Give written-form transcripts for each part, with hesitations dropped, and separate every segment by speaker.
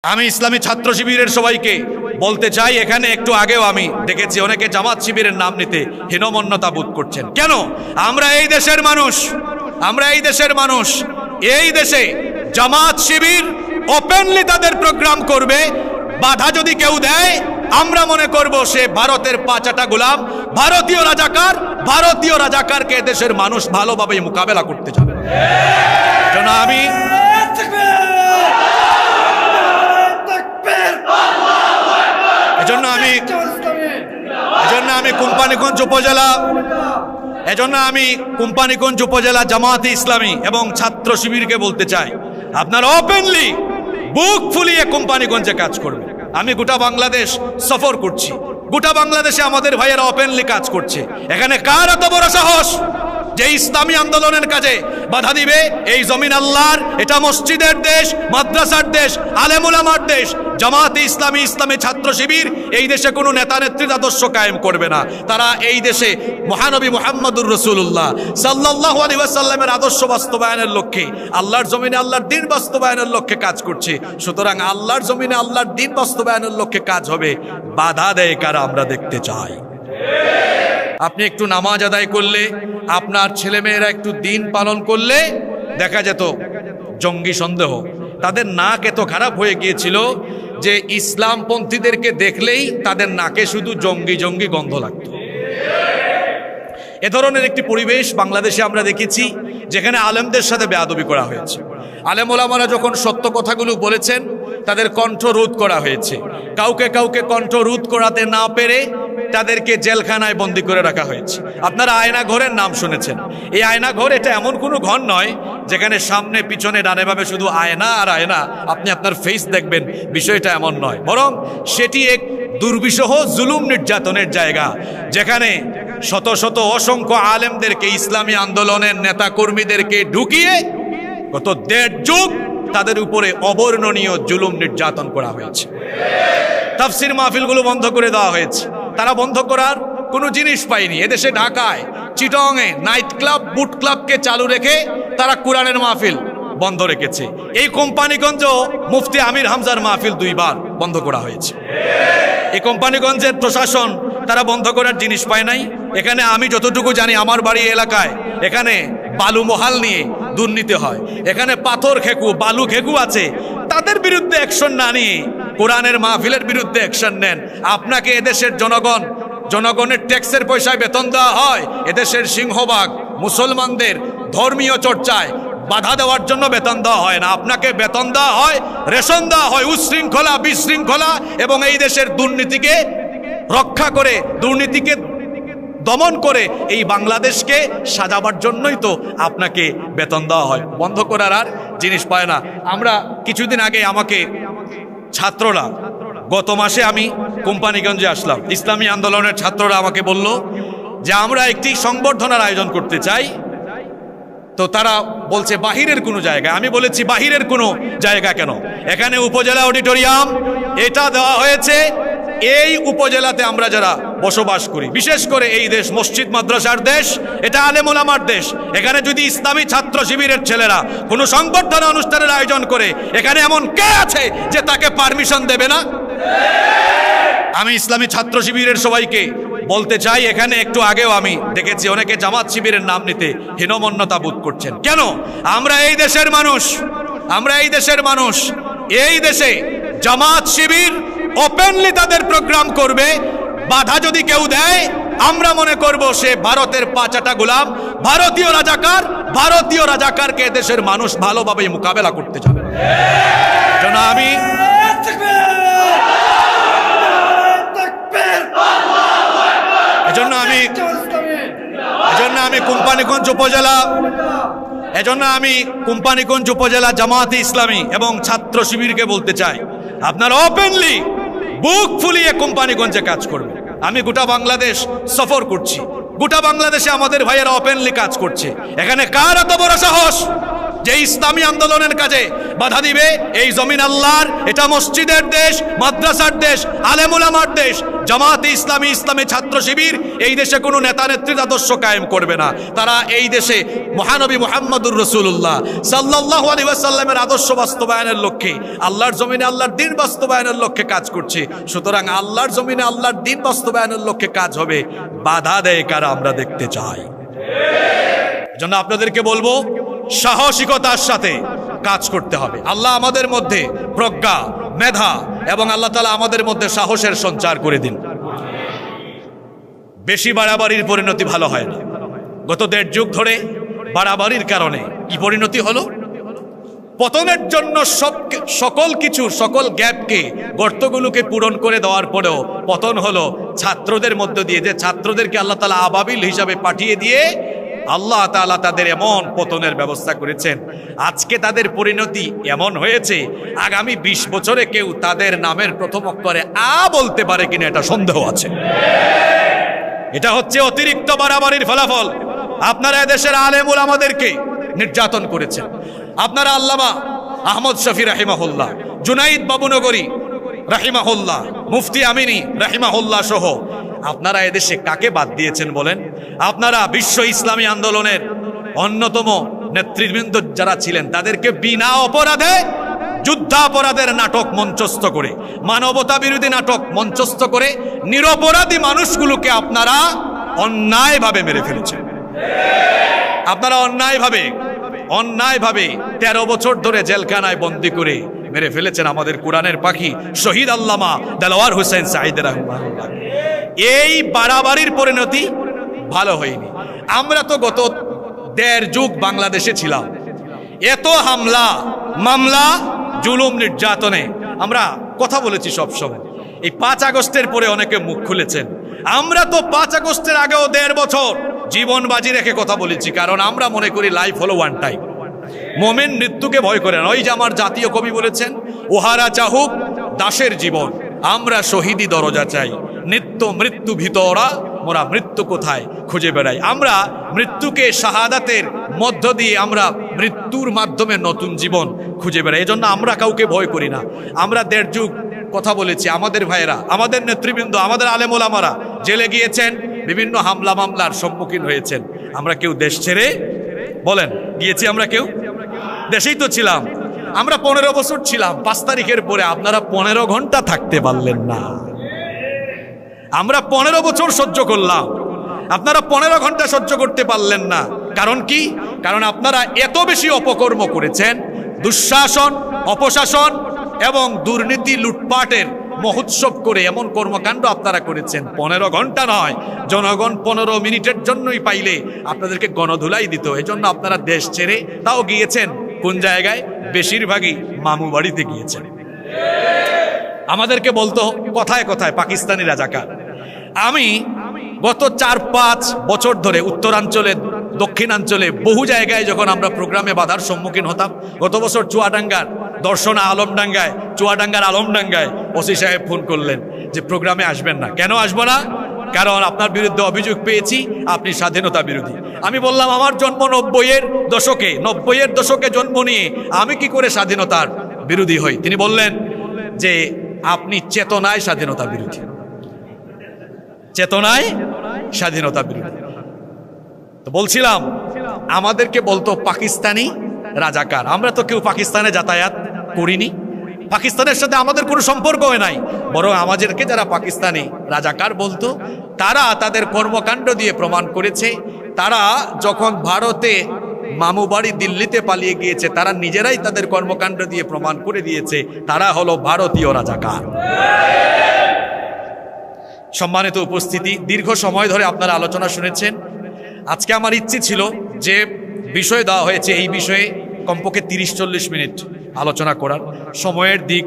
Speaker 1: আমি ইসলামী ছাত্র শিবিরের সবাইকে বলতে চাই, এখানে একটু আগেও আমি দেখেছি অনেকে জামাত শিবিরের নাম নিতে হীনমন্যতা বোধ করছেন। কেন? আমরা এই দেশের মানুষ, এই দেশে জামাত শিবির ওপেনলি তাদের প্রোগ্রাম করবে। বাধা যদি কেউ দেয়, আমরা মনে করব সে ভারতের পাঁচাটা গোলাম, ভারতীয় রাজাকারকে দেশের মানুষ ভালোভাবে মোকাবেলা করতে যাবে। এজন্য আমি কোম্পানিগঞ্জ উপজেলা জামাতে ইসলামী এবং ছাত্র শিবিরকে বলতে চাই, আপনারা ওপেনলি বুক ফুলিয়ে কোম্পানিগঞ্জে কাজ করবেন। আমি গোটা বাংলাদেশ সফর করছি, গোটা বাংলাদেশে আমাদের ভাইয়েরা ওপেনলি কাজ করছে। এখানে কার এত বড় সাহস যে ইসলামী আন্দোলনের কাজে বাধা দিবে? এই জমিন আল্লাহর, এটা মসজিদের দেশ, মাদ্রাসার দেশ, আলেম উলামার দেশ। জামাতে ইসলামী, ইসলামী ছাত্র শিবির এই দেশে কোনো নেতা নেত্রীর আদর্শ কায়েম করবে না। তারা এই দেশে মহানবী মুহাম্মদুর রাসূলুল্লাহ সাল্লাল্লাহু আলাইহি ওয়াসাল্লামের আদর্শ বাস্তবায়নের লক্ষ্যে, আল্লাহর জমিনে আল্লাহর দ্বীন বাস্তবায়নের লক্ষ্যে কাজ করছে। সুতরাং আল্লাহর জমিনে আল্লাহর দ্বীন বাস্তবায়নের লক্ষ্যে কাজ হবে। বাধা দেয় কারা আমরা দেখতে চাই। আপনি একটু নামাজ আদায় করলে, আপনার ছেলেমেয়েরা একটু দিন পালন করলে দেখা যেত জঙ্গি সন্দেহ। তাদের নাক এত খারাপ হয়ে গিয়েছিল যে ইসলামপন্থীদেরকে দেখলেই তাদের নাকে শুধু জঙ্গি জঙ্গি গন্ধ লাগত। এ ধরনের একটি পরিবেশ বাংলাদেশে আমরা দেখেছি, যেখানে আলেমদের সাথে বেয়াদবি করা হয়েছে। আলেম ওলামারা যখন সত্য কথাগুলো বলেছেন, তাদের কণ্ঠ রোধ করা হয়েছে। কাউকে কণ্ঠ রোধ করাতে না পেরে তাদেরকে জেলখানায় বন্দী করে রাখা হয়েছে। আপনারা আয়না ঘরের নাম শুনেছেন। এই আয়না ঘর এটা এমন কোনো ঘর নয় যেখানে সামনে পিছনে ডানে বামে শুধু আয়না আর আয়না, আপনি আপনার ফেস দেখবেন, বিষয়টা এমন নয়। বরং সেটি এক দুর্বিষহ জুলুম নির্যাতনের জায়গা, যেখানে শত শত অসংখ্য আলেমদেরকে, ইসলামী আন্দোলনের নেতা কর্মীদেরকে ঢুকিয়ে গত 1.5 যুগ তাদের উপরে অবর্ণনীয় জুলুম নির্যাতন করা হয়েছে। তাফসির মাহফিলগুলো বন্ধ করে দেওয়া হয়েছে। তারা বন্ধ করার কোনো জিনিস পায়নি। এদেশে ঢাকায়, চিটংয়ে নাইট ক্লাব, বুট ক্লাবকে চালু রেখে তারা কোরআনের মাহফিল বন্ধ রেখেছে। এই কোম্পানিগঞ্জ মুফতি আমির হামজার মাহফিল 2 বার বন্ধ করা হয়েছে। এই কোম্পানিগঞ্জের প্রশাসন তারা বন্ধ করার জিনিস পায় নাই। এখানে আমি যতটুকু জানি, আমার বাড়ি এলাকায় এখানে বালু মহাল নিয়ে দুর্নীতি হয়। এখানে পাথর খেকু, বালু খেকু আছে। তাদের বিরুদ্ধে অ্যাকশন না নিয়ে কোরআনের মাহফিলের বিরুদ্ধে অ্যাকশন নেন। আপনাকে এদেশের জনগণের ট্যাক্সের পয়সায় বেতন দেওয়া হয়। এদেশের সিংহভাগ মুসলমানদের ধর্মীয় চর্চায় বাধা দেওয়ার জন্য বেতন দেওয়া হয় না। আপনাকে বেতন দেওয়া হয়, রেশন দেওয়া হয় উচ্ছৃঙ্খলা, বিশৃঙ্খলা এবং এই দেশের দুর্নীতিকে রক্ষা করে, দুর্নীতিকে দমন করে এই বাংলাদেশকে সাজাবার জন্যই তো আপনাকে বেতন দেওয়া হয়। বন্ধ করার আর জিনিস পায় না। আমরা কিছুদিন আগে আমাকে ছাত্ররা, গত মাসে আমি কোম্পানিগঞ্জে আসলাম, ইসলামী আন্দোলনের ছাত্ররা আমাকে বলল যে আমরা একটি সংবর্ধনার আয়োজন করতে চাই। তো তারা বলছে বাহিরের কোনো জায়গা। আমি বলেছি বাহিরের কোনো জায়গা কেন? এখানে উপজেলা অডিটোরিয়াম এটা দেওয়া হয়েছে। এই উপজেলাতে আমরা যারা বসবাস করি, বিশেষ করে এই দেশ মসজিদ মাদ্রাসার দেশ, এটা আলেম ওলামার দেশ। এখানে যদি ইসলামী ছাত্র শিবিরের ছেলেরা কোনো সংবর্ধনা অনুষ্ঠানের আয়োজন করে, এখানে এমন কে আছে যে তাকে পারমিশন দেবে না? আমি ইসলামী ছাত্র শিবিরের সবাইকে বলতে চাই, এখানে একটু আগেও আমি দেখেছি অনেকে জামাত শিবিরের নাম নিতে হীনমন্যতা বোধ করছেন। কেন? আমরা এই দেশের মানুষ, এই দেশে জামাত শিবির ওপেনলি তাদের প্রোগ্রাম করবে। বাধা যদি কেউ দেয়, আমরা মনে করব সে ভারতের পাঁচাটা গোলাম, ভারতীয় রাজাকারকে দেশের মানুষ ভালোভাবে মোকাবেলা করতে যাবে। এজন্য আমি কোম্পানিগঞ্জ উপজেলা জামাতে ইসলামী এবং ছাত্র শিবিরকে বলতে চাই, আপনারা ওপেনলি বুক ফুলিয়ে কোম্পানিগঞ্জে কাজ করবেন। আমি গোটা বাংলাদেশ সফর করছি, গোটা বাংলাদেশে আমাদের ভাইয়েরা ওপেনলি কাজ করছে। এখানে কার এত বড় সাহস যে ইসলামী আন্দোলনের কাজে বাধা দিবে? এই জমিন আল্লাহর, এটা মসজিদের দেশ, মাদ্রাসার দেশ, আলেম উলামার দেশ। জামাতে ইসলামী, ইসলামী ছাত্র শিবির এই দেশে কোনো নেতা নেত্রীর আদর্শ কায়েম করবে না। তারা এই দেশে মহানবী মুহাম্মদুর রাসূলুল্লাহ সাল্লাল্লাহু আলাইহি ওয়াসাল্লামের আদর্শ বাস্তবায়নের লক্ষ্যে, আল্লাহর জমিনে আল্লাহর দ্বীন বাস্তবায়নের লক্ষ্যে কাজ করছে। সুতরাং আল্লাহর জমিনে আল্লাহর দ্বীন বাস্তবায়নের লক্ষ্যে কাজ হবে, বাধা দেয় কারা আমরা দেখতে চাই। এজন্য আপনাদেরকে বলবো, সাহসিকতার সাথে কাজ করতে হবে। আল্লাহ আমাদের মধ্যে প্রজ্ঞা, মেধা এবং আল্লাহ তাআলা আমাদের মধ্যে সাহসের সঞ্চার করে দিন। বেশি বাড়াবাড়ির পরিণতি ভালো হয় না। গত 1.5 যুগ ধরে বাড়াবাড়ির কারণে কি পরিণতি হলো? পতনের জন্য সকল গ্যাপকে, গর্তগুলোকে পূরণ করে দেওয়ার পরেও পতন হলো ছাত্রদের মধ্য দিয়ে। যে ছাত্রদেরকে আল্লাহ তাআলা আবাবিল হিসাবে পাঠিয়ে দিয়ে আল্লাহ তাআলা তাদের এমন পতনের ব্যবস্থা করেছেন, আজকে তাদের পরিণতি এমন হয়েছে, আগামী 20 বছরে কেউ তাদের নামের প্রথম অক্ষরে আ বলতে পারে কিনা এটা সন্দেহ আছে। এটা হচ্ছে অতিরিক্ত বাড়াবাড়ির ফলাফল। আপনারা এদেশের আলেম উলামাদেরকে নির্যাতন করেছেন। আপনারা আল্লামা আহমদ শফি রাহিমাহুল্লাহ, জুনাইদ বাবুনগরী রাহিমাহুল্লাহ, মুফতি আমিনী রাহিমাহুল্লাহ সহ আপনারা এদেশে কাকে বাদ দিয়েছেন বলেন? আপনারা বিশ্ব ইসলামী আন্দোলনের অন্যতম নেতৃবৃন্দ যারা ছিলেন তাদেরকে বিনা অপরাধে যুদ্ধাপরাধের নাটক মঞ্চস্থ করে, মানবতা বিরোধী নাটক মঞ্চস্থ করে নিরপরাধী মানুষগুলোকে আপনারা অন্যায়ভাবে মেরে ফেলেছেন। আপনারা অন্যায়ভাবে 13 বছর ধরে জেলখানায় বন্দী করে মেরে ফেলেছেন আমাদের কোরআনের পাখি শহীদ আল্লামা দেলোয়ার হোসেন সাঈদ রাহিমাহুল্লাহ। এই বাড়াবাড়ির পরিণতি ভালো হয়নি। আমরা তো গত 1.5 যুগ বাংলাদেশে ছিলাম। এত হামলা, মামলা, জুলুম, নির্যাতনে আমরা কথা বলেছি সবসময়। এই 5 আগস্টের পরে অনেকে মুখ খুলেছেন। আমরা তো 5 আগস্টের আগেও 1.5 বছর জীবন বাজি রেখে কথা বলেছি, কারণ আমরা মনে করি লাইফ হলো ওয়ান টাইম। মোমেন মৃত্যুকে ভয় করে না। ওই যে আমার জাতীয় কবি বলেছেন, ওহারা চাহুক দাসের জীবন, আমরা শহীদি দরজা চাই, নিত্য মৃত্যু ভিতরা মোরা মৃত্যু কোথায় খুঁজে বেড়াই। আমরা মৃত্যুকে শাহাদাতের মধ্য দিয়ে আমরা মৃত্যুর মাধ্যমে নতুন জীবন খুঁজে বেড়াই। এজন্য আমরা কাউকে ভয় করি না। আমরা 1.5 যুগ কথা বলেছি। আমাদের ভাইয়েরা, আমাদের নেতৃবৃন্দ, আমাদের আলেম ওলামারা জেলে গিয়েছেন, বিভিন্ন হামলা মামলার সম্মুখীন হয়েছেন। আমরা কেউ দেশ ছেড়ে বলেন গিয়েছি? আমরা কেউ দেশেই তো ছিলাম। আমরা 15 বছর ছিলাম। 5 তারিখের পরে আপনারা 15 ঘন্টা থাকতে পারলেন না। আমরা 15 বছর সহ্য করলাম, আপনারা 15 ঘন্টা সহ্য করতে পারলেন না। কারণ কি? কারণ আপনারা এত বেশি অপকর্ম করেছেন, দুঃশাসন, অপশাসন এবং দুর্নীতি, লুটপাটের মহোৎসব করে এমন কর্মকাণ্ড আপনারা করেছেন। 15 ঘন্টা নয়, জনগণ 15 মিনিটের জন্যই পাইলে আপনাদেরকে গণধুলাই দিত। এজন্য আপনারা দেশ ছেড়ে তাও গিয়েছেন কোন জায়গায়? বেশিরভাগই মামু বাড়িতে গিয়েছেন। আমাদেরকে বলতো কথায় কথায় পাকিস্তানি রাজাকার। আমি গত 4-5 বছর ধরে উত্তরাঞ্চলে, দক্ষিণাঞ্চলে বহু জায়গায় যখন আমরা প্রোগ্রামে বাধার সম্মুখীন হতাম, গত বছর চুয়াডাঙ্গার দর্শনা আলমডাঙ্গায়, চুয়াডাঙ্গার আলমডাঙ্গায় ওসি সাহেব ফোন করলেন যে প্রোগ্রামে আসবেন না। কেন আসবো না? কারণ আপনার বিরুদ্ধে অভিযোগ পেয়েছি আপনি স্বাধীনতা বিরোধী। আমি বললাম আমার জন্ম 90-এর দশকে জন্ম নিয়ে আমি কি করে স্বাধীনতার বিরোধী হই? তিনি বললেন যে আপনি চেতনায় স্বাধীনতা বিরোধী, চেতনায় স্বাধীনতা বিরোধী। তো বলছিলাম আমাদেরকে বলতো পাকিস্তানি রাজাকার। আমরা তো কেউ পাকিস্তানে যাতায়াত করিনি, পাকিস্তানের সাথে আমাদের কোনো সম্পর্ক নাই। বরং আমাদেরকে যারা পাকিস্তানি রাজাকার বলতো, তারা তাদের কর্মকাণ্ড দিয়ে প্রমাণ করেছে, তারা যখন ভারতে মামু বাড়ি দিল্লিতে পালিয়ে গিয়েছে, তারা নিজেরাই তাদের কর্মকাণ্ড দিয়ে প্রমাণ করে দিয়েছে তারা হলো ভারতীয় রাজাকার। সম্মানিত উপস্থিতি, দীর্ঘ সময় ধরে আপনারা আলোচনা শুনেছেন। আজকে আমার ইচ্ছে ছিল যে বিষয় দেওয়া হয়েছে, এই বিষয়ে কমপক্ষে 30-40 মিনিট আলোচনা করার। সময়ের দিক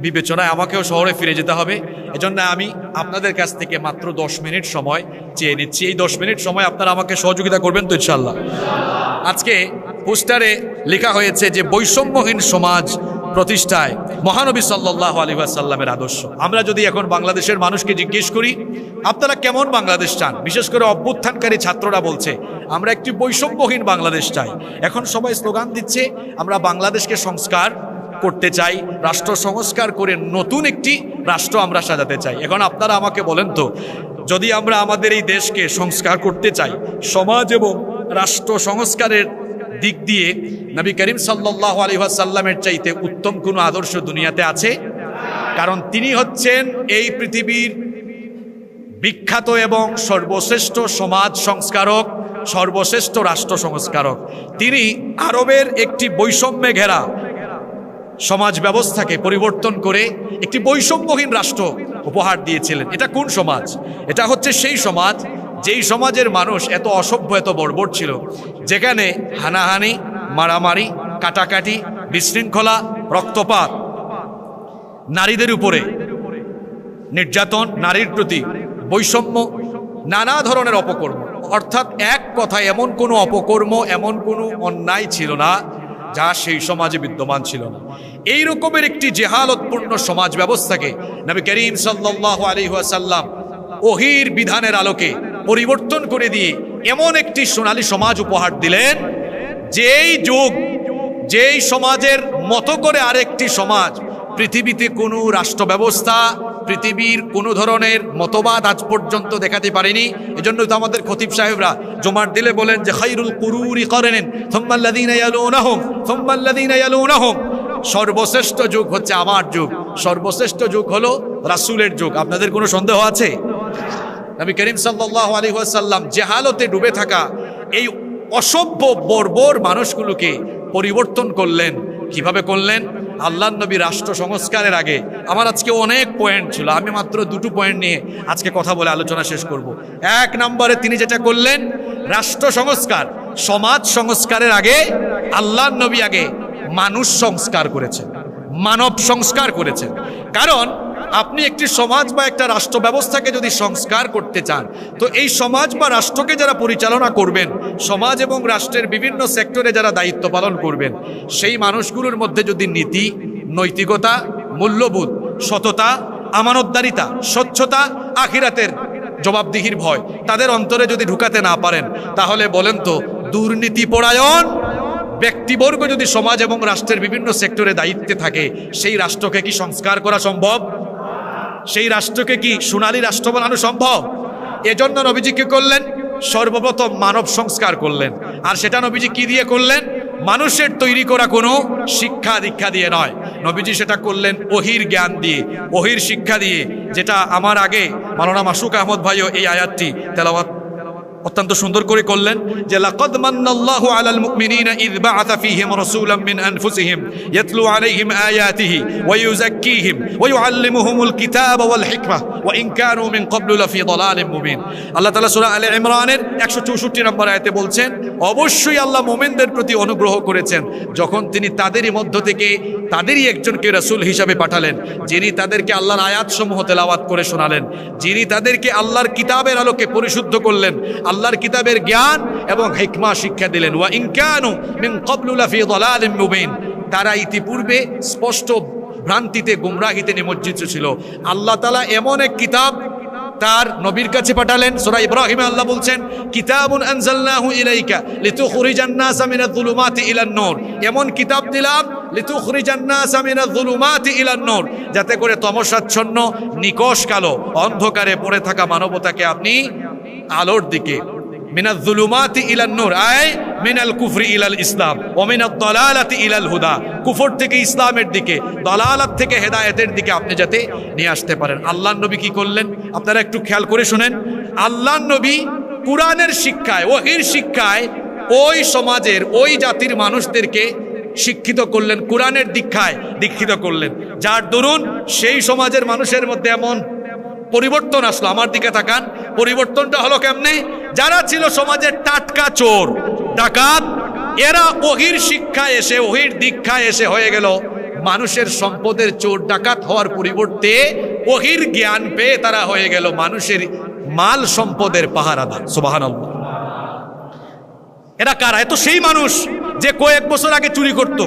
Speaker 1: বিবেচনায় আমাকেও শহরে ফিরে যেতে হবে। এজন্য আমি আপনাদের কাছ থেকে মাত্র 10 মিনিট সময় চেয়ে নিচ্ছি। এই 10 মিনিট সময় আপনারা আমাকে সহযোগিতা করবেন তো ইনশাআল্লাহ? আজকে পোস্টারে লেখা হয়েছে যে বৈষম্যহীন সমাজ প্রতিষ্ঠায় মহানবী সাল্লাল্লাহু আলাইহি ওয়াসাল্লামের আদর্শ। আমরা যদি এখন বাংলাদেশের মানুষকে জিজ্ঞেস করি আপনারা কেমন বাংলাদেশ চান, বিশেষ করে অভ্যুত্থানকারী ছাত্ররা বলছে আমরা একটি বৈষম্যহীন বাংলাদেশ চাই। এখন সবাই স্লোগান দিচ্ছে আমরা বাংলাদেশকে সংস্কার করতে চাই, রাষ্ট্র সংস্কার করে নতুন একটি রাষ্ট্র আমরা সাজাতে চাই। এখন আপনারা আমাকে বলেন তো, যদি আমরা আমাদের এই দেশকে সংস্কার করতে চাই, সমাজ এবং রাষ্ট্র সংস্কারের দিক দিয়ে নবী করিম সাল্লাল্লাহু আলাইহি ওয়াসাল্লামের চাইতে উত্তম কোনো আদর্শ দুনিয়াতে আছে? কারণ তিনি হচ্ছেন এই পৃথিবীর বিখ্যাত এবং সর্বশ্রেষ্ঠ সমাজ সংস্কারক, সর্বশ্রেষ্ঠ রাষ্ট্র সংস্কারক। তিনি আরবের একটি বৈষম্যে ঘেরা সমাজ ব্যবস্থাকে পরিবর্তন করে একটি বৈষম্যহীন রাষ্ট্র উপহার দিয়েছিলেন। এটা কোন সমাজ? এটা হচ্ছে সেই সমাজ যেই সমাজের মানুষ এত অসভ্য, এত বর্বর ছিল, যেখানে হানাহানি, মারামারি, কাটাকাটি, বিশৃঙ্খলা, রক্তপাত, নারীদের উপরে নির্যাতন, নারীর প্রতি বৈষম্য, নানা ধরনের অপকর্ম, অর্থাৎ এক কথায় এমন কোনো অপকর্ম, এমন কোনো অন্যায় ছিল না যা সেই সমাজে বিদ্যমান ছিল না। এই রকমের একটি জেহালতপূর্ণ সমাজ ব্যবস্থাকে নবী করিম সাল্লাল্লাহু আলাইহি ওয়াসাল্লাম ওহীর বিধানের আলোকে পরিবর্তন করে দিয়ে এমন একটি সোনালী সমাজ উপহার দিলেন, যেই যুগ, যেই সমাজের মতো করে আরেকটি সমাজ পৃথিবীতে কোনো রাষ্ট্র ব্যবস্থা, পৃথিবীর কোনো ধরনের মতবাদ আজ পর্যন্ত দেখাতে পারেনি। এজন্য তো আমাদের খতিব সাহেবরা জুমার দিলে বলেন যে খায়রুল কুরুরি কারনেন সুম্মা আল্লাযীনা ইয়ালুনাহুম সুম্মা আল্লাযীনা ইয়ালুনাহুম, সর্বশ্রেষ্ঠ যুগ হচ্ছে আমার যুগ, সর্বশ্রেষ্ঠ যুগ হলো রাসূলের যুগ। আপনাদের কোনো সন্দেহ আছে? নবী করিম সাল্লাল্লাহু আলাইহি ওয়াসাল্লাম জেহালতে ডুবে থাকা এই অসভ্য বর্বর মানুষগুলোকে পরিবর্তন করলেন। কিভাবে করলেন? আল্লাহর নবী রাষ্ট্র সংস্কারের আগে, আমার আজকে অনেক পয়েন্ট ছিল, আমি মাত্র দুটো পয়েন্ট নিয়ে আজকে কথা বলে আলোচনা শেষ করব। এক নম্বরে তিনি যেটা করলেন, রাষ্ট্র সংস্কার, সমাজ সংস্কারের আগে আল্লাহর নবী আগে মানুষ সংস্কার করেছেন, মানব সংস্কার করেছেন। কারণ আপনি একটি সমাজ বা একটা রাষ্ট্র ব্যবস্থাকে যদি সংস্কার করতে চান, তো এই সমাজ বা রাষ্ট্রকে যারা পরিচালনা করবেন, সমাজ এবং রাষ্ট্রের বিভিন্ন সেক্টরে যারা দায়িত্ব পালন করবেন, সেই মানুষগুলোর মধ্যে যদি নীতি, নৈতিকতা, মূল্যবোধ, সততা, আমানতদারিতা, স্বচ্ছতা, আখিরাতের জবাবদিহির ভয় তাদের অন্তরে যদি ঢুকাতে না পারেন, তাহলে বলেন তো, দুর্নীতি পরায়ণ ব্যক্তিবর্গ যদি সমাজ এবং রাষ্ট্রের বিভিন্ন সেক্টরে দায়িত্বে থাকে, সেই রাষ্ট্রকে কি সংস্কার করা সম্ভব? সেই রাষ্ট্রকে কি সোনালী রাষ্ট্র বানানো সম্ভব? এজন্য নবীজি কি করলেন? সর্বপ্রথম মানব সংস্কার করলেন। আর সেটা নবীজি কি দিয়ে করলেন? মানুষের তৈরি করা কোনো শিক্ষা দীক্ষা দিয়ে নয়, নবীজি সেটা করলেন ওহীর জ্ঞান দিয়ে, ওহীর শিক্ষা দিয়ে। যেটা আমার আগে মাওলানা মাসুক আহমদ ভাইও এই আয়াতটি তেলাওয়াত অত্যন্ত সুন্দর করে করলেন, যে লাকাদ মান্নাল্লাহু আলাল মুমিনিনা ইয বাআসা ফীহিম রাসূলাম মিন আনফুসিহিম ইয়াতলু আলাইহিম আয়াতিহি ওয়া ইউযাক্কিহিম ওয়া ইউআল্লিমুহুমুল কিতাবা ওয়াল হিকমা ওয়া ইন কানু মিন ক্বাবলু লাফী দালালিম মুবিন। আল্লাহ তাআলা সূরা আলে ইমরানের 164 নম্বর আয়াতে বলছেন, অবশ্যই আল্লাহ মুমিনদের প্রতি অনুগ্রহ করেছেন যখন তিনি তাদেরই মধ্য থেকে তাদেরই একজনকে রাসূল হিসাবে পাঠালেন, যিনি তাদেরকে আল্লাহর আয়াতসমূহ তেলাওয়াত করে শোনালেন, যিনি তাদেরকে আল্লাহর কিতাবের আলোকে পরিশুদ্ধ করলেন, আল্লাহর কিতাবের জ্ঞান এবং হিকমা শিক্ষা দিলেন। ওয়া ইন কানু মিন ক্বাবলু লাফী দালালিম মুবিন, তারা ইতিপূর্বে স্পষ্ট ভ্রান্তিতে, গুমরাহিতে নিমজ্জিত ছিল। আল্লাহ তাআলা এমন এক কিতাব তার নবীর কাছে পাঠালেন। সূরা ইব্রাহিমে আল্লাহ বলছেন, কিতাবুন আনজালনাহু ইলাইকা লিতুখরিজান নাসা মিনাজ যুলুমাতি ইলান নূর, এমন কিতাব দিলাম লিতুখরিজান নাসা মিনাজ যুলুমাতি ইলান নূর, যাতে করে তমসাচ্ছন্ন, নিকষ কালো, অন্ধকারে পড়ে থাকা মানবতাকে আপনি আলোর দিকে, মিনাজ যুলুমাতি ইলান নূর আয় মিনাল কুফরি ইলাল ইসলাম ওয়া মিনাদ দালালাতি ইলাল হুদা, কুফর থেকে ইসলামের দিকে, দালালাত থেকে হেদায়েতের দিকে আপনি যাতে নিয়ে আসতে পারেন। আল্লাহর নবী কি করলেন? আপনারা একটু খেয়াল করে শুনেন। আল্লাহর নবী কুরআনের শিক্ষায়, ওহীর শিক্ষায় ওই সমাজের, ওই জাতির মানুষদেরকে শিক্ষিত করলেন, কুরআনের দীক্ষায় দীক্ষিত করলেন, যার দরুন সেই সমাজের মানুষের মধ্যে এমন পরিবর্তন আসলো। আমার দিকে তাকান, পরিবর্তনটা হলো কেমনে? যারা ছিল সমাজের টাটকা চোর, ডাকাত, এরা ওহীর শিক্ষায় এসে, ওহীর দীক্ষায় এসে হয়ে গেল মানুষের সম্পদের চোর ডাকাত হওয়ার পরিবর্তে ওহীর জ্ঞান পেয়ে তারা হয়ে গেল মানুষের মাল সম্পদের পাহারাদার। সুবহানাল্লাহ। এরা কারা? এত সেই মানুষ যে কয়েক বছর আগে চুরি করত,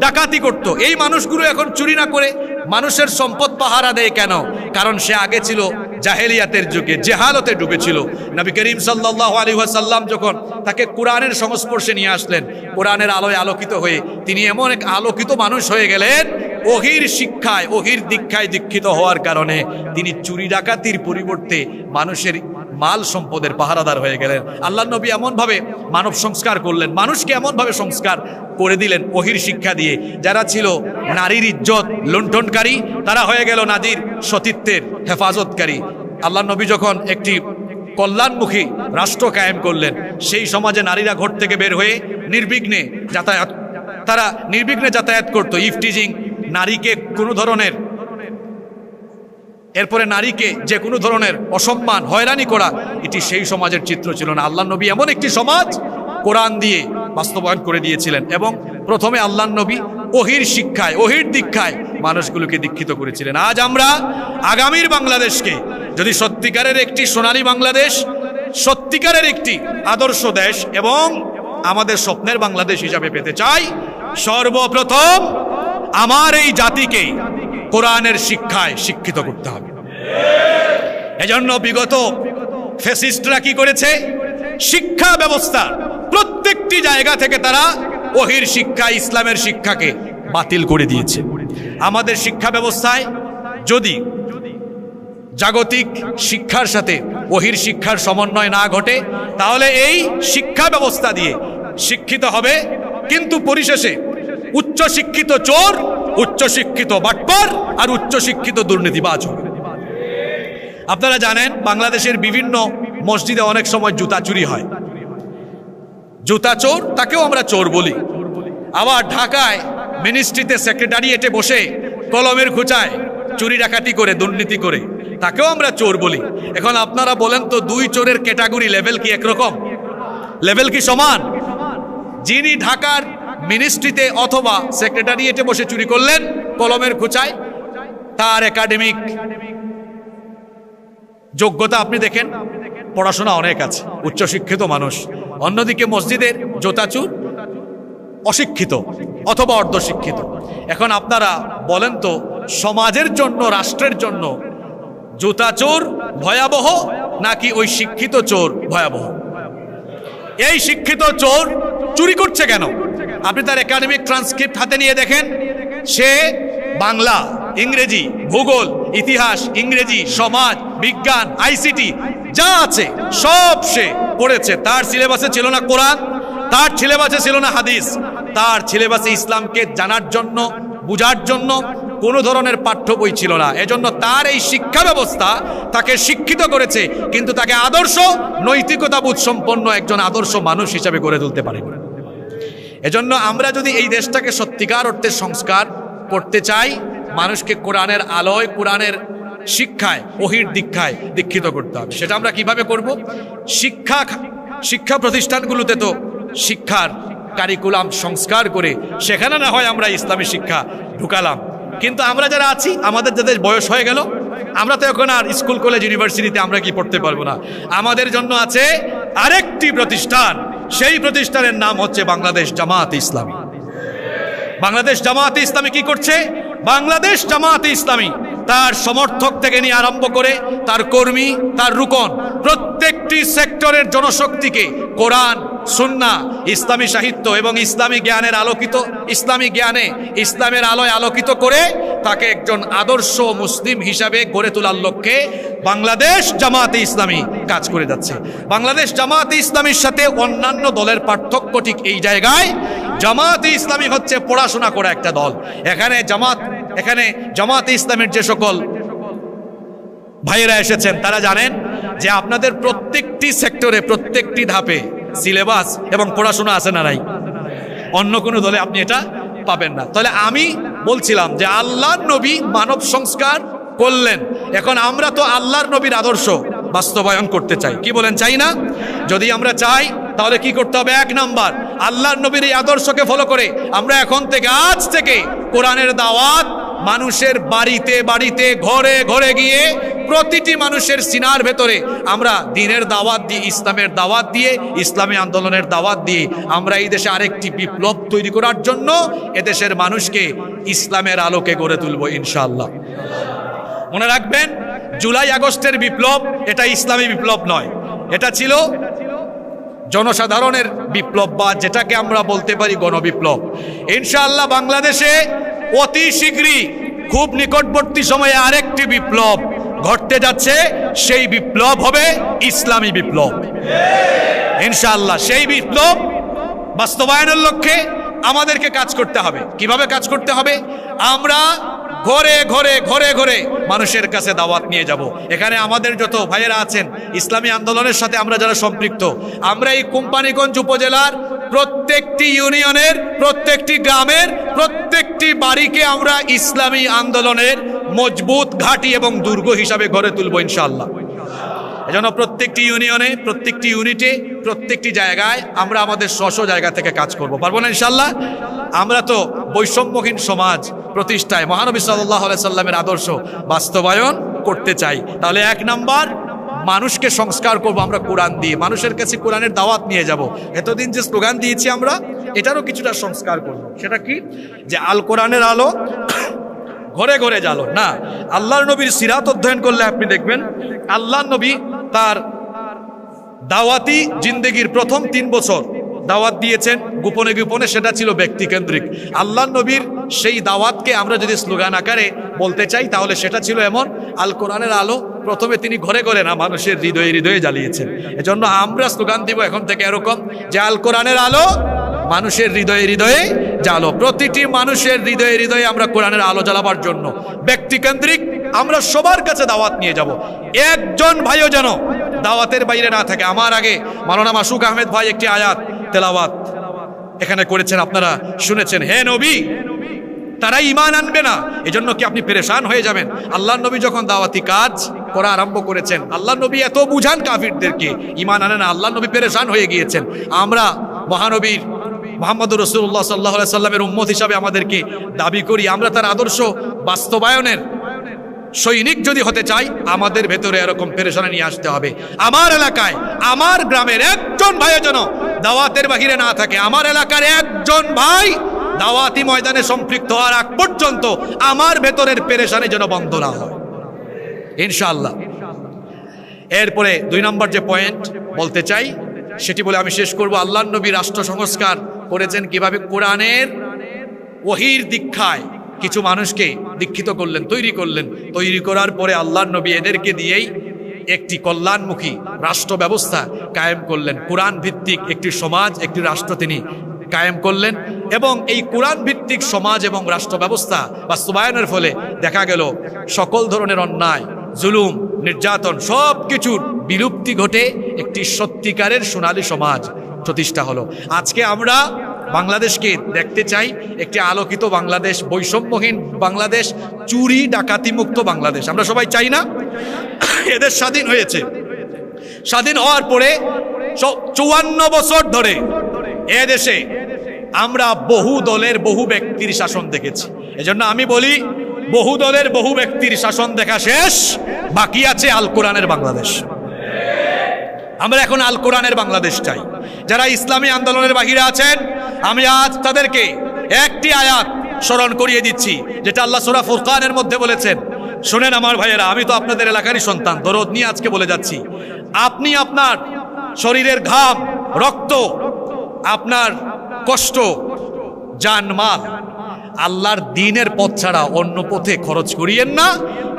Speaker 1: ডাকাতি করত। এই মানুষগুলো এখন চুরি না করে মানুষের সম্পদ পাহারা দেয় কেন? কারণ সে আগে ছিল জাহেলিয়াতের যুগে জেহালতে ডুবেছিল। নবী করিম সাল্লাল্লাহু আলাইহি ওয়াসাল্লাম যখন তাকে কোরআনের সংস্পর্শে নিয়ে আসলেন, কোরআনের আলোয় আলোকিত হয়ে তিনি এমন এক আলোকিত মানুষ হয়ে গেলেন, ওহির শিক্ষায় ওহির দীক্ষায় দীক্ষিত হওয়ার কারণে তিনি চুরি ডাকাতির পরিবর্তে মানুষের মাল সম্পদের পাহারাদার হয়ে গেলেন। আল্লাহ নবী এমনভাবে মানব সংস্কার করলেন, মানুষকে এমনভাবে সংস্কার করে দিলেন ওহির শিক্ষা দিয়ে। যারা ছিল নারীর ইজ্জত লুণ্ঠনকারী, তারা হয়ে গেল নারীর সতীত্বের হেফাজতকারী। আল্লাহ নবী যখন একটি কল্যাণমুখী রাষ্ট্র কায়েম করলেন, সেই সমাজে নারীরা ঘর থেকে বের হয়ে নির্বিঘ্নে যাতায়াত, তারা নির্বিঘ্নে যাতায়াত করতো। ইফটিজিং, নারীকে কোনো ধরনের, এরপরে নারীকে যে কোনো ধরনের অসম্মান হয়রানি করা, এটি সেই সমাজের চিত্র ছিল না। আল্লাহ নবী এমন একটি সমাজ কোরআন দিয়ে বাস্তবায়ন করে দিয়েছিলেন এবং প্রথমে আল্লাহ নবী ওহির শিক্ষায় ওহির দীক্ষায় মানুষগুলোকে দীক্ষিত করেছিলেন। আজ আমরা আগামীর বাংলাদেশকে যদি সত্যিকারের একটি সোনালী বাংলাদেশ, সত্যিকারের একটি আদর্শ দেশ এবং আমাদের স্বপ্নের বাংলাদেশ হিসাবে পেতে চাই, সর্বপ্রথম আমার এই জাতিকে কোরআনের শিক্ষায় শিক্ষিত করতে হবে। এজন্য বিগত ফ্যাসিস্টরা কি করেছে, শিক্ষা ব্যবস্থা প্রত্যেকটি জায়গা থেকে তারা ওহির শিক্ষা, ইসলামের শিক্ষাকে বাতিল করে দিয়েছে। আমাদের শিক্ষা ব্যবস্থায় যদি জাগতিক শিক্ষার সাথে ওহির শিক্ষার সমন্বয় না ঘটে, তাহলে এই শিক্ষা ব্যবস্থা দিয়ে শিক্ষিত হবে, কিন্তু পরিশেষে উচ্চ শিক্ষিত চোর, উচ্চ শিক্ষিত বাটপার আর উচ্চ শিক্ষিত দুর্নীতিবাজ হবে। আপনারা জানেন বাংলাদেশের বিভিন্ন মসজিদে অনেক সময় জুতা চুরি হয়। জুতা চোর, তাকেও আমরা চোর বলি। আবার ঢাকায় মিনিস্ট্রিতে সেক্রেটারিয়েটে বসে কলমের খোঁচায় চুরি ডাকাতি করে, দুর্নীতি করে, তাকেও আমরা চোর বলি। এখন আপনারা বলেন তো, দুই চোরের ক্যাটাগরি লেভেল কি একরকম? লেভেল কি সমান? যিনি ঢাকার মিনিস্ট্রিতে অথবা সেক্রেটারিয়েটে বসে চুরি করলেন কলমের খোঁচায়, তার একাডেমিক যোগ্যতা আপনি দেখেন, পড়াশোনা অনেক আছে, উচ্চশিক্ষিত মানুষ। অন্যদিকে মসজিদের জোতাচুর অশিক্ষিত অথবা অর্ধশিক্ষিত। এখন আপনারা বলেন তো, সমাজের জন্য, রাষ্ট্রের জন্য জুতাচোর ভয়াবহ নাকি ওই শিক্ষিত চোর ভয়াবহ? এই শিক্ষিত চোর চুরি করছে কেন? আপনি তার একাডেমিক ট্রান্সক্রিপ্ট হাতে নিয়ে দেখেন, সে বাংলা, ইংরেজি, ভূগোল, ইতিহাস, ইংরেজি, সমাজ, বিজ্ঞান, আইসিটি যা আছে সব সে পড়েছে। তার সিলেবাসে ছিল না কোরআন, তার সিলেবাসে ছিল না হাদিস, তার সিলেবাসে ইসলামকে জানার জন্য, বুঝার জন্য কোনো ধরনের পাঠ্য বই ছিল না। এজন্য তার এই শিক্ষা ব্যবস্থা তাকে শিক্ষিত করেছে, কিন্তু তাকে আদর্শ, নৈতিকতাবোধ সম্পন্ন একজন আদর্শ মানুষ হিসাবে গড়ে তুলতে পারেনি। এজন্য আমরা যদি এই দেশটাকে সত্যিকার অর্থে সংস্কার করতে চাই, মানুষকে কোরআনের আলোয়, কোরআনের শিক্ষায়, ওহির দীক্ষায় দীক্ষিত করতে হবে। সেটা আমরা কিভাবে করব? শিক্ষা প্রতিষ্ঠানগুলোতে তো শিক্ষার কারিকুলাম সংস্কার করে সেখানে না হয় আমরা ইসলামী শিক্ষা ঢুকালাম, কিন্তু আমরা যারা আছি, আমাদের যাদের বয়স হয়ে গেল, আমরা তো এখন আর স্কুল, কলেজ, ইউনিভার্সিটিতে আমরা কি পড়তে পারবো না। আমাদের জন্য আছে আরেকটি প্রতিষ্ঠান, সেই প্রতিষ্ঠানের নাম হচ্ছে বাংলাদেশ জামায়াতে ইসলামী। বাংলাদেশ জামায়াতে ইসলামী কি করছে? বাংলাদেশ জামায়াতে ইসলামী তার সমর্থক থেকে নিয়ে আরম্ভ করে তার কর্মী, তার রুকন, প্রত্যেকটি সেক্টরের জনশক্তিকে কোরআন, সুন্নাহ, ইসলামী সাহিত্য এবং ইসলামী জ্ঞানের আলোকিত, ইসলামী জ্ঞানে ইসলামের আলোয় আলোকিত করে তাকে একজন আদর্শ মুসলিম হিসাবে গড়ে তোলার লক্ষ্যে বাংলাদেশ জামায়াতে ইসলামী কাজ করে যাচ্ছে। বাংলাদেশ জামায়াতে ইসলামীর সাথে অন্যান্য দলের পার্থক্য ঠিক এই জায়গায়, জামায়াতে ইসলামী হচ্ছে পড়াশোনা করা একটা দল। এখানে জামায়াতে ইসলামের যে সকল ভাইয়েরা এসেছেন তারা জানেন যে আপনাদের প্রত্যেকটি সেক্টরে, প্রত্যেকটি ধাপে সিলেবাস এবং পড়াশোনা আছে না নাই? অন্য কোনো দলে আপনি এটা পাবেন না। তাহলে আমি বলছিলাম যে আল্লাহর নবী মানব সংস্কার করলেন, এখন আমরা তো আল্লাহর নবীর আদর্শ বাস্তবায়ন করতে চাই। কি বলেন, চাই না? যদি আমরা চাই তাহলে কি করতে হবে? 1 নাম্বার, আল্লাহর নবীর এই আদর্শকে ফলো করে আমরা এখন থেকে, আজ থেকে কোরআনের দাওয়াত মানুষের বাড়িতে বাড়িতে, ঘরে ঘরে গিয়ে প্রতিটি মানুষের সিনার ভেতরে আমরা দ্বীনের দাওয়াত দিয়ে, ইসলামের দাওয়াত দিয়ে, ইসলামী আন্দোলনের দাওয়াত দিয়ে আমরা এই দেশে আরেকটি বিপ্লব তৈরি করার জন্য এদেশের মানুষকে ইসলামের আলোকে গড়ে তুলব ইনশাআল্লাহ। মনে রাখবেন, জুলাই আগস্টের বিপ্লব এটা ইসলামী বিপ্লব নয়, এটা ছিল জনসাধারণের বিপ্লব, বা যেটাকে আমরা বলতে পারি গণবিপ্লব। ইনশাআল্লাহ বাংলাদেশে অতি শীঘ্রই খুব নিকটবর্তী সময়ে আরেকটি বিপ্লব ঘটতে যাচ্ছে, সেই বিপ্লব হবে ইসলামী বিপ্লব। ইনশাআল্লাহ সেই বিপ্লব বাস্তবায়নের লক্ষ্যে আমাদেরকে কাজ করতে হবে। কিভাবে কাজ করতে হবে? আমরা ঘরে ঘরে ঘরে ঘরে মানুষের কাছে দাওয়াত নিয়ে যাব। এখানে আমাদের যত ভাইয়েরা আছেন ইসলামী আন্দোলনের সাথে আমরা যারা সম্পৃক্ত, আমরা এই কোম্পানিগঞ্জ উপজেলার প্রত্যেকটি ইউনিয়নের, প্রত্যেকটি গ্রামের, প্রত্যেকটি বাড়িকে আমরা ইসলামী আন্দোলনের মজবুত ঘাঁটি এবং দুর্গ হিসাবে গড়ে তুলব ইনশাআল্লাহ। এজন্য প্রত্যেকটি ইউনিয়নে, প্রত্যেকটি ইউনিটে, প্রত্যেকটি জায়গায় আমরা আমাদের স্ব জায়গা থেকে কাজ করব। পারবো না ইনশাআল্লাহ? আমরা তো বৈষম্যহীন সমাজ প্রতিষ্ঠায় মহানবী সাল্লাল্লাহু আলাইহি সাল্লামের আদর্শ বাস্তবায়ন করতে চাই। তাহলে 1 নাম্বার, মানুষকে সংস্কার করব আমরা কোরআন দিয়ে, মানুষের কাছে কোরআনের দাওয়াত নিয়ে যাব। এতদিন যে স্লোগান দিয়েছি আমরা, এটারও কিছুটা সংস্কার করব। সেটা কি? যে আল কোরআনের আলো ঘরে ঘরে জ্বালো না। আল্লাহর নবীর সিরাত অধ্যয়ন করলে আপনি দেখবেন আল্লাহর নবী তার দাওয়াতি জিন্দেগির প্রথম 3 বছর দাওয়াত দিয়েছেন গোপনে গোপনে, সেটা ছিল ব্যক্তিকেন্দ্রিক। আল্লাহর নবীর সেই দাওয়াতকে আমরা যদি স্লোগান আকারে বলতে চাই, তাহলে সেটা ছিল এমন, আল কোরআনের আলো প্রথমে তিনি ঘরে ঘরে না, মানুষের হৃদয়ে হৃদয়ে জ্বালিয়েছেন। এজন্য আমরা স্লোগান দিব এখন থেকে এরকম, যে আল কোরআনের আলো মানুষের হৃদয়ে হৃদয়ে জ্বালো। প্রতিটি মানুষের হৃদয়ে হৃদয়ে আমরা কোরআনের আলো জ্বালাবার জন্য ব্যক্তিকেন্দ্রিক আমরা সবার কাছে দাওয়াত নিয়ে যাব। একজন ভাইও যেন দাওয়াতের বাইরে না থাকে। আমার আগে মাওলানা মাসুক আহমেদ ভাই একটি আয়াত তেলাওয়াত এখানে করেছেন, আপনারা শুনেছেন। হে নবী, তারা ঈমান আনবে না, এজন্য কি আপনি পেরেশান হয়ে যাবেন? আল্লাহর নবী যখন দাওয়াতি কাজ করা আরম্ভ করেছেন, আল্লাহর নবী এত বুঝান কাফিরদেরকে, ঈমান আনে না, আল্লাহর নবী পেরেশান হয়ে গিয়েছেন। আমরা মহানবীর মুহাম্মদুর রাসূলুল্লাহ সাল্লাল্লাহু আলাইহি সাল্লামের উম্মত হিসাবে আমাদেরকে দাবি করি, আমরা তার আদর্শ বাস্তবায়নের সৈনিক যদি হতে চাই, আমাদের ভেতরে এরকম পেরেশানি নিয়ে আসতে হবে। আমার এলাকায়, আমার গ্রামের একজন ভাই যেন দাওয়াতের বাহিরে না থাকে। আমার এলাকার একজন ভাই দাওয়াতি ময়দানে সম্পৃক্ত হওয়ার আগ পর্যন্ত আমার ভেতরের পেরেশানি যেন বন্ধ না হয় ইনশাআল্লাহ। এরপরে 2 নম্বর যে পয়েন্ট বলতে চাই, সেটি বলে আমি শেষ করব। আল্লাহর নবী রাষ্ট্র সংস্কার করেছেন কিভাবে? কোরআনের ওহীর দীক্ষায় কিছু মানুষকে দীক্ষিত করলেন, তৈরি করলেন। তৈরি করার পরে আল্লাহর নবী এদেরকে দিয়েই একটি কল্যাণমুখী রাষ্ট্র ব্যবস্থা কায়েম করলেন। কোরআন ভিত্তিক একটি সমাজ, একটি রাষ্ট্র তিনি কায়েম করলেন। এবং এই কোরআন ভিত্তিক সমাজ এবং রাষ্ট্র ব্যবস্থা বাস্তবায়নের ফলে দেখা গেল সকল ধরনের অন্যায়, জুলুম, নির্যাতন সব কিছুর বিলুপ্তি ঘটে একটি সত্যিকারের সোনালী সমাজ প্রতিষ্ঠা হলো। আজকে আমরা বাংলাদেশকে দেখতে চাই একটি আলোকিত বাংলাদেশ, বৈষম্যহীন বাংলাদেশ, চুরি ডাকাতি মুক্ত বাংলাদেশ। আমরা সবাই চাই না? এদের স্বাধীন হয়েছে, স্বাধীন হওয়ার পরে 54 বছর ধরে এদেশে আমরা বহু দলের বহু ব্যক্তির শাসন দেখেছি। এজন্য আমি বলি, বহু দলের বহু ব্যক্তির শাসন দেখা শেষ, বাকি আছে আল কোরআনের বাংলাদেশ। আমরা এখন আল কোরআনের বাংলাদেশ চাই। যারা ইসলামী আন্দোলনের বাহিরে আছেন, আমি আজ তাদেরকে একটি আয়াত স্মরণ করিয়ে দিচ্ছি, যেটা আল্লাহ সূরা ফুরকানের মধ্যে বলেছেন। শুনেন আমার ভাইয়েরা, আমি তো আপনাদের এলাকারই সন্তান, দরদ নিয়ে আজকে বলে যাচ্ছি। আপনি আপনার শরীরের ঘাম, রক্ত, আপনার কষ্ট, জানমাল আল্লাহর দ্বীনের পথ ছাড়া অন্য পথে খরচ করিয়েন না।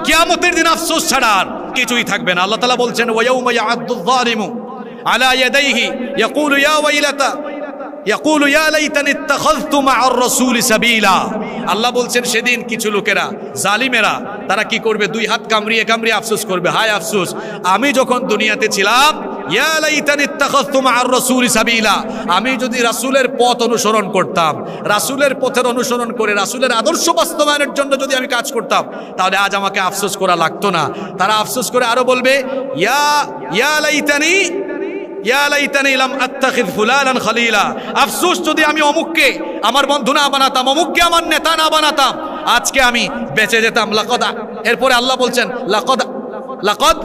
Speaker 1: কিয়ামতের দিন আফসোস ছাড়া আর কিছুই থাকবে না। আল্লাহ তাআলা বলছেন, ওয়ায়াউমা ইয়া'আদ্দুয যালিমু আলা ইয়াদাইহি ইয়াকুলু ইয়া ওয়াইলাতা ইয়াকুলু ইয়া লাইতানি ইত্তাখাযতু মা'আর রাসূলি সাবিলা। আল্লাহ বলছেন, সেদিন কিছু লোকেরা, জালিমেরা, তারা কি করবে? 2 হাত কামড়িয়ে কামড়িয়ে আফসোস করবে, হায় আফসোস, আমি যখন দুনিয়াতে ছিলাম, ইয়া লাইতানি ইত্তাখাযতু মা'আর রাসূলি সাবিলা, আমি যদি রাসূলের পথ অনুসরণ করতাম, রাসূলের পথের অনুসরণ করে রাসূলের আদর্শ বাস্তবায়নের জন্য যদি আমি কাজ করতাম, তাহলে আজ আমাকে আফসোস করা লাগতো না। তারা আফসোস করে আরো বলবে, ইয়া লাইতানি লাম আত্তাখিয ফুলানান খলিলা, আফসোস যদি আমি অমুককে আমার বন্ধু না বানাতাম, অমুককে আমার নেতা না বানাতাম, আজকে আমি বেঁচে যেতাম। লাকাদ, এরপরে আল্লাহ বলছেন, লাকাদ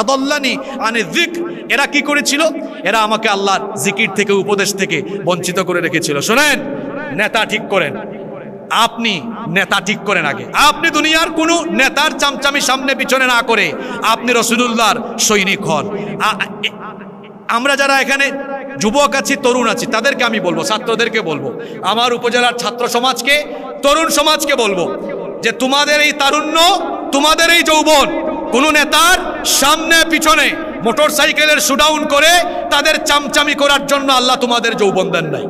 Speaker 1: আদাল্লানি আনি যিকর। এরা কি করেছিল? এরা আমাকে আল্লাহর জিকির থেকে, উপদেশ থেকে বঞ্চিত করে রেখেছিল। শোনেন, নেতা ঠিক করেন, আপনি নেতা ঠিক করেন আগে। আপনি দুনিয়ার কোনো নেতার চামচামি সামনে পিছনে না করে আপনি রাসূলুল্লাহর সৈনিক হন। আমরা যারা এখানে যুবক আছি, তরুণ আছি, তাদেরকে আমি বলবো, ছাত্রদেরকে বলবো, আমার উপজেলার ছাত্র সমাজকে, তরুণ সমাজকে বলবো যে তোমাদের এই তারুণ্য, তোমাদের এই যৌবন কোনো নেতার সামনে পিছনে মোটর সাইকেলের শুডাউন করে তাদের চামচামি করার জন্য আল্লাহ তোমাদের যৌবন দেন নাই।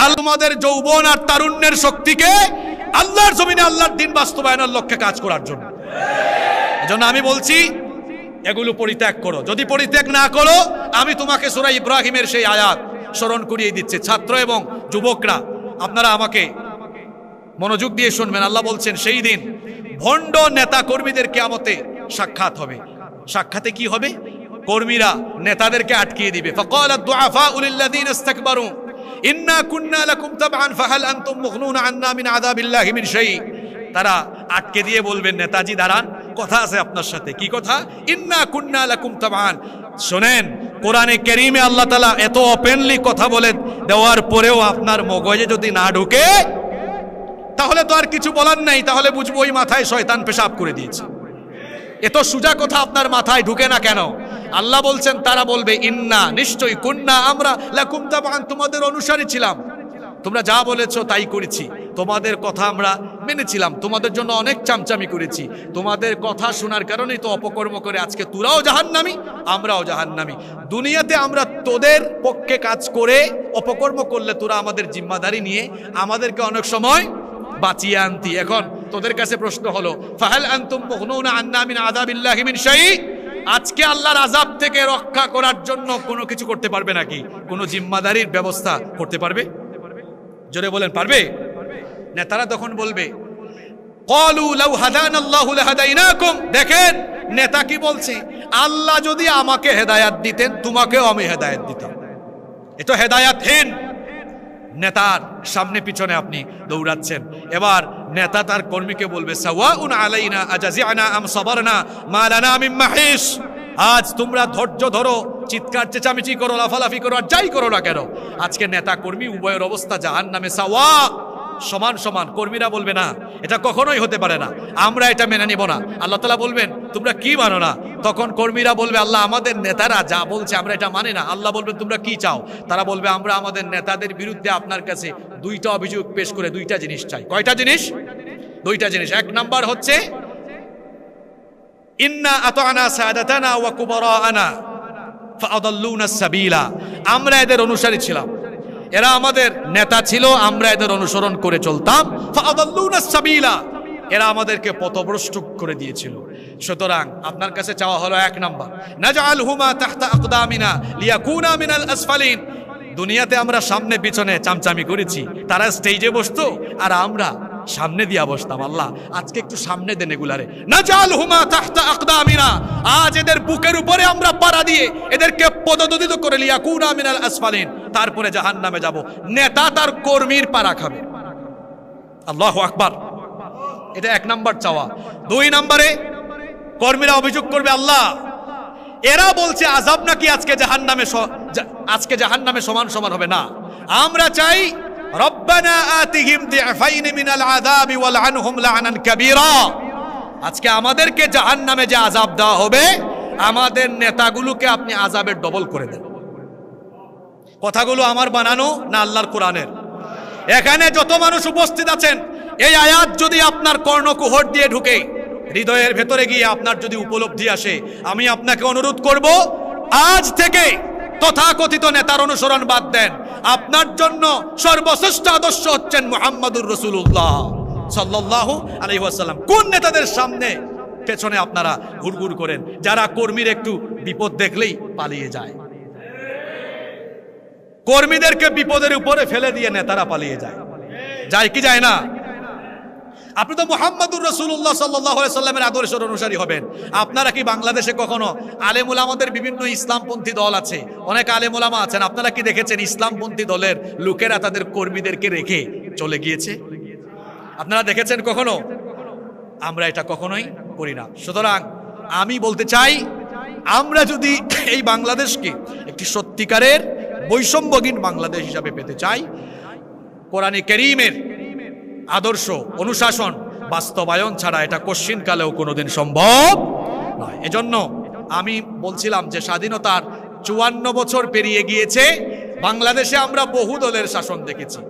Speaker 1: আর তোমাদের যৌবন আর তারুণ্যের শক্তিকে আল্লাহর জমিনে আল্লাহর দিন বাস্তবায়নের লক্ষ্যে কাজ করার জন্য। এজন্য আমি বলছি এগুলো পরিত্যাগ করো। যদি পরিত্যাগ না করো, আমি তোমাকে সূরা ইব্রাহিমের সেই আয়াত স্মরণ করিয়ে দিচ্ছে। ছাত্র এবং যুবকরা আপনারা আমাকে মনোযোগ দিয়ে শুনবেন। আল্লাহ বলছেন সেই দিন ভণ্ড নেতা কর্মীদের কিয়ামতে সাক্ষাৎ হবে। সাক্ষাতে কি হবে? কর্মীরা নেতাদেরকে আটকিয়ে দিবে। ফাকালাত দুআফাউ লিল্লাযিনা ইসতাকবারু ইন্না কুন্না লাকুম তাবআন ফাহাল আনতুম মুগনুনা আন্না মিন আযাবিল্লাহি মিন শাই। তারা আটকে দিয়ে বলবেন, নেতাজি দাঁড়ান, কথা আছে আপনার সাথে। কি কথা? ইন্না কুন্না লাকুম তাবআন। শুনেন, কোরআনে কারীমে আল্লাহ তাআলা এত ওপেনলি কথা বলে দেওয়ার পরেও আপনার মগজে যদি না ঢোকে তাহলে তো আর কিছু বলার নাই। তাহলে বুঝবো ওই মাথায় শয়তান পেশাব করে দিয়েছে। এত সোজা কথা আপনার মাথায় ঢুকে না কেন? আল্লাহ বলছেন, তারা বলবে ইন্না, নিশ্চয়ই, কুন্না, আমরা, লাকুম তাবআন, তোমাদের অনুসারী ছিলাম, তোমরা যা বলেছো তাই করেছি, তোমাদের কথা আমরা মেনেছিলাম, তোমাদের জন্য অনেক চামচামি করেছি, তোমাদের কথা শোনার কারণেই তো অপকর্ম করে আজকে তোরাও জাহান্নামী, আমরাও জাহান্নামী। দুনিয়াতে আমরা তোদের পক্ষে কাজ করে অপকর্ম করলে তোরা আমাদের জিম্মাদারি নিয়ে আমাদেরকে অনেক সময় বাঁচিয়ে আনতি। এখন তোদের কাছে প্রশ্ন হলো, ফাহাল আনতুম মুগনুনা আন্না মিন আযাবিল্লাহি মিন শাই। আজকে আল্লাহর আযাব থেকে রক্ষা করার জন্য কোনো কিছু করতে পারবে নাকি? কোনো জিম্মাদারির ব্যবস্থা করতে পারবে? জোরে বলেন, পারবে? নেতারা তখন বলবে, ক্বালু লাউ হাদানাল্লাহু লাহাদাইনাকুম। দেখেন নেতা কি বলছে, আল্লাহ যদি আমাকে হেদায়েত দিতেন তোমাকেও আমি হেদায়েত দিতাম। এটা হেদায়েতহীন। নেতার সামনে পিছনে আপনি দৌড়াচ্ছেন। এবার নেতা তার কর্মীকে বলবে, সাওয়াউন আলাইনা আজাজিআনা আম সাবারনা মা লানা মিন মাহিস। আজ তোমরা ধৈর্য ধরো, চিৎকার চেঁচামেচি করো, লাফালাফি করো, আর যাই করো না কেন, আজকে নেতা কর্মী উভয়ের অবস্থা জাহান্নামে সাওয়া, সমান সমান। কর্মীরা বলবে, না, এটা কখনোই হতে পারে না, আমরা এটা মেনে নিব না। আল্লাহ তাআলা বলবেন, তোমরা কি মানো না? তখন কর্মীরা বলবে, আল্লাহ, আমাদের নেতারা যা বলছে আমরা এটা মানি না। আল্লাহ বলবেন, তোমরা কি চাও? তারা বলবে, আমরা আমাদের নেতাদের বিরুদ্ধে আপনার কাছে দুইটা অভিযোগ পেশ করে দুইটা জিনিস চাই। কয়টা জিনিস? দুইটা জিনিস। এক নাম্বার হচ্ছে, ইন্না আতানা সাদাতানা ওয়া কুবারানা ফাআদাল্লুনা সাবিলা। আমরা এদের অনুসারী ছিলাম, এরা আমাদের নেতা ছিল, আমরা এদের অনুসরণ করে চলতাম। ফাআদাল্লুনা সাবিলা, এরা আমাদেরকে পথভ্রষ্ট করে দিয়েছিল। সুতরাং আপনার কাছে চাওয়া হলো এক নাম্বার, নাজআলহুমা তাহতা আকদামিনা লিয়াকুনা মিনাল আসফালিন। দুনিয়াতে আমরা সামনে পিছনে চামচামি করেছি, তারা স্টেজে বসতো আর আমরা সামনে দিয়া বসতাম। আল্লাহ আজকে একটু সামনে দেন এগুলারে। নাজআলহুমা তাহতা আকদামিনা, আজ এদের বুকের উপরে আমরা পাড়া দিয়ে এদেরকে পদদলিত করে লিয়াকুনা মিনাল আসফালিন, তারপরে জাহান্নামে যাব। নেতা তার কর্মীর পাড়া খাবে। আল্লাহু আকবার। এটা এক নাম্বার চাওয়া। দুই নম্বরে কর্মীরা অভিযোগ করবে, আল্লাহ, এরা বলছে আযাব নাকি আজকে জাহান্নামে সমান সমান হবে না। আমরা চাই রব্বানা আতিহিম দিআফাইন মিনাল আযাবি ওয়ালআনহুম লা'নান কাবীরা। আজকে আমাদেরকে জাহান্নামে যে আযাব দেওয়া হবে, আমাদের নেতাগুলোকে আপনি আযাবের ডবল করে দেন। কথাগুলো আমার বানানো না আল্লাহর কোরআনের? এখানে যত মানুষ উপস্থিত আছেন, এই আয়াত যদি আপনার কর্ণকুহর দিয়ে ঢুকে হৃদয়ের ভেতরে গিয়ে আপনার যদি উপলব্ধি আসে, আমি আপনাকে অনুরোধ করব, আজ থেকে তথাকথিত নেতার অনুসরণ বাদ দেন। আপনার জন্য সর্বশ্রেষ্ঠ আদর্শ হচ্ছেন মুহাম্মাদুর রাসূলুল্লাহ সাল্লাল্লাহু আলাইহি ওয়াসাল্লাম। কোন নেতাদের সামনে পেছনে আপনারা ঘুরঘুর করেন? যারা কর্মীর একটু বিপদ দেখলেই পালিয়ে যায়। কর্মীদেরকে বিপদের উপরে ফেলে দিয়ে নেতারা পালিয়ে যায়। যায় কি যায় না? আপনি তো মুহাম্মাদুর রাসূলুল্লাহ সাল্লাল্লাহু আলাইহি সাল্লামের আদর্শের অনুসারী হবেন। আপনারা কি বাংলাদেশে কখনো আলেম ওলামাদের বিভিন্ন ইসলামপন্থী দল আছে, অনেক আলেম ওলামা আছেন, আপনারা কি দেখেছেন ইসলামপন্থী দলের লোকেরা তাদের কর্মীদেরকে রেখে চলে গিয়েছে? আপনারা দেখেছেন কখনো? আমরা এটা কখনোই করি না। সুতরাং আমি বলতে চাই, আমরা যদি এই বাংলাদেশকে একটি সত্যিকারের বৈষম্যহীন বাংলাদেশ হিসাবে পেতে চাই, কোরআনে কারীমের আদর্শ অনুশাসন বাস্তবায়ন ছাড়া এটা কশ্চিনকালেও কোনোদিন সম্ভব নয়। এজন্য আমি বলছিলাম যে স্বাধীনতার 54 বছর পেরিয়ে গিয়েছে, বাংলাদেশে আমরা বহু দলের শাসন দেখেছি।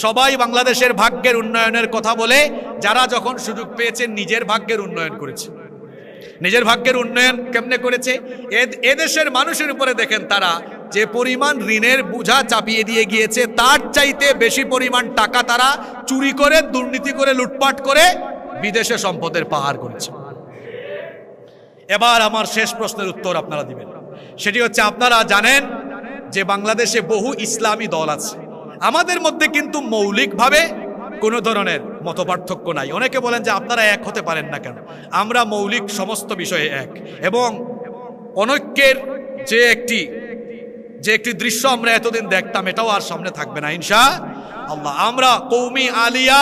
Speaker 1: সবাই বাংলাদেশের ভাগ্যের উন্নয়নের কথা বলে, যারা যখন সুযোগ পেয়েছেন নিজের ভাগ্যের উন্নয়ন করেছে। নিজের ভাগ্যের উন্নয়ন কেমনে করেছে? এদেশের মানুষের উপরে দেখেন তারা যে পরিমাণ ঋণের বোঝা চাপিয়ে দিয়ে গিয়েছে, তার চাইতে বেশি পরিমাণ টাকা তারা চুরি করে, দুর্নীতি করে, লুটপাট করে বিদেশে সম্পদের পাহাড় করেছে। এবার আমার শেষ প্রশ্নের উত্তর আপনারা দিবেন। সেটি হচ্ছে, আপনারা জানেন যে বাংলাদেশে বহু ইসলামী দল আছে। আমাদের মধ্যে কিন্তু মৌলিকভাবে কোনো ধরনের মতপার্থক্য নাই। অনেকে বলেন যে আপনারা এক হতে পারেন না কেন? আমরা মৌলিক সমস্ত বিষয়ে এক, এবং অনৈক্যের যে একটি দৃশ্য আমরা এতদিন দেখতাম, এটাও আর সামনে থাকবে না ইনশাআল্লাহ। আমরা কওমি, আলিয়া,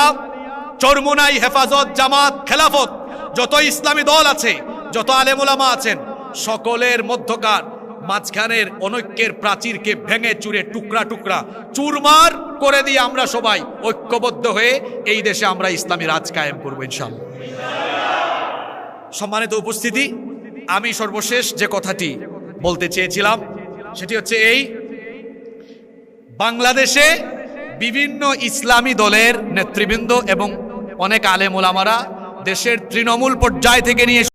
Speaker 1: চরমোনাই, হেফাজত, জামাত, খেলাফত, যত ইসলামী দল আছে, যত আলেম ওলামা আছেন, সকলের মধ্যকার মাঝখানের অনৈক্যের প্রাচীরকে ভেঙে চুরে টুকরা টুকরা চুরমার করে দিয়ে আমরা সবাই ঐক্যবদ্ধ হয়ে এই দেশে আমরা ইসলামী রাজ কায়েম করবো ইনশাআল্লাহ। সম্মানিত উপস্থিতি, আমি সর্বশেষ যে কথাটি বলতে চেয়েছিলাম সেটি হচ্ছে এই, বাংলাদেশে বিভিন্ন ইসলামী দলের নেতৃবৃন্দ এবং অনেক আলেম ওলামারা দেশের তৃণমূল পর্যায় থেকে নিয়ে